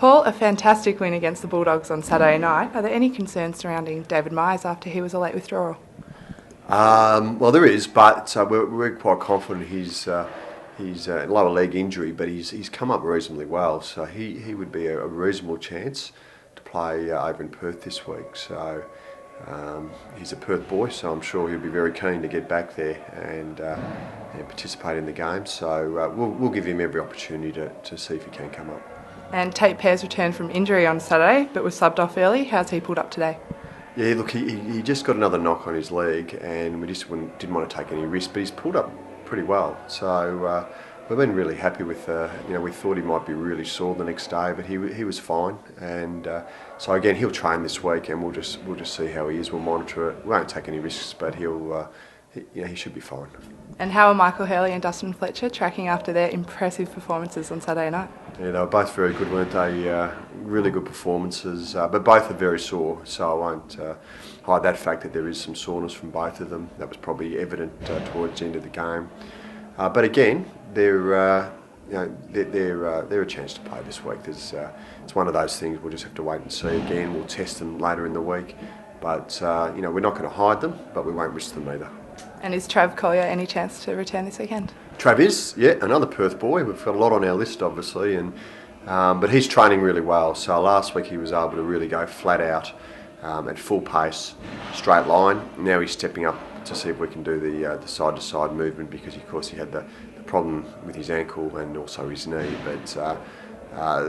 Paul, a fantastic win against the Bulldogs on Saturday night. Are there any concerns surrounding David Meyers after he was a late withdrawal? Well, there is, but we're quite confident he's a lower leg injury, but he's come up reasonably well, so he would be a reasonable chance to play over in Perth this week. So he's a Perth boy, so I'm sure he'll be very keen to get back there and participate in the game. So we'll give him every opportunity to see if he can come up. And Tate Pearce returned from injury on Saturday, but was subbed off early. How's he pulled up today? Yeah, look, he just got another knock on his leg, and we just didn't want to take any risk, but he's pulled up pretty well. So we've been really happy with. We thought he might be really sore the next day, but he was fine. And so again, he'll train this week, and we'll just see how he is. We'll monitor it. We won't take any risks, but he should be fine. And how are Michael Hurley and Dustin Fletcher tracking after their impressive performances on Saturday night? Yeah, they were both very good, weren't they? Really good performances, but both are very sore, so I won't hide that fact that there is some soreness from both of them. That was probably evident towards the end of the game. But again, they're a chance to play this week. It's one of those things we'll just have to wait and see. Again, we'll test them later in the week, but we're not going to hide them, but we won't risk them either. And is Trav Collier any chance to return this weekend? Trav is, yeah, another Perth boy. We've got a lot on our list, obviously, but he's training really well. So last week he was able to really go flat out at full pace, straight line. Now he's stepping up to see if we can do the side-to-side movement because, of course, he had the problem with his ankle and also his knee. But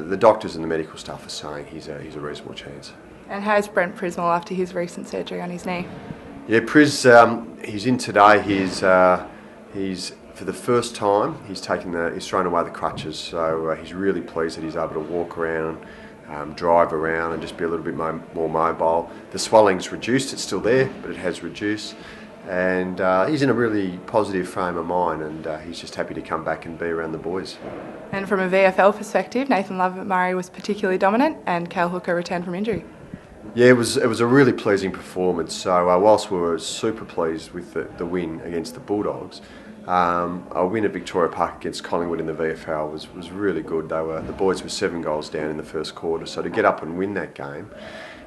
the doctors and the medical staff are saying he's a reasonable chance. And how's Brent Prismal after his recent surgery on his knee? Yeah, Priz, he's in today. He's for the first time he's thrown away the crutches. So he's really pleased that he's able to walk around, drive around, and just be a little bit more mobile. The swelling's reduced; it's still there, but it has reduced. And he's in a really positive frame of mind, and he's just happy to come back and be around the boys. And from a VFL perspective, Nathan Love-Murray was particularly dominant, and Cal Hooker returned from injury. Yeah, it was a really pleasing performance. So whilst we were super pleased with the win against the Bulldogs, our win at Victoria Park against Collingwood in the VFL was really good. The boys were 7 goals down in the first quarter, so to get up and win that game.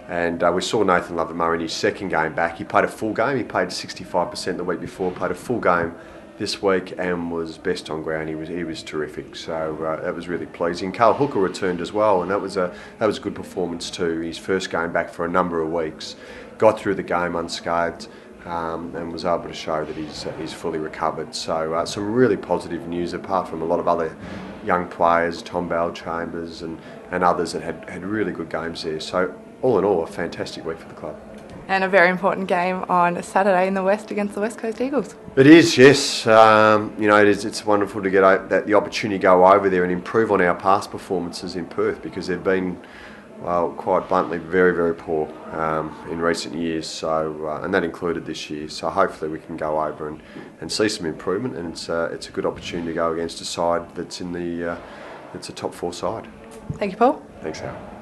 And we saw Nathan Love-Murray in his second game back. He played a full game. He played 65% the week before, played a full game this week and was best on ground. He was terrific, so that was really pleasing. Carl Hooker returned as well, and that was a good performance too. His first game back for a number of weeks, got through the game unscathed, and was able to show that he's fully recovered. So some really positive news, apart from a lot of other young players, Tom Bell-Chambers and others that had really good games there. So all in all, a fantastic week for the club. And a very important game on Saturday in the West against the West Coast Eagles. It is, yes. It's wonderful to get the opportunity to go over there and improve on our past performances in Perth because they've been, well, quite bluntly, very, very poor in recent years. So, and that included this year. So hopefully we can go over and see some improvement. And it's a good opportunity to go against a side that's it's a top 4 side. Thank you, Paul. Thanks, Al.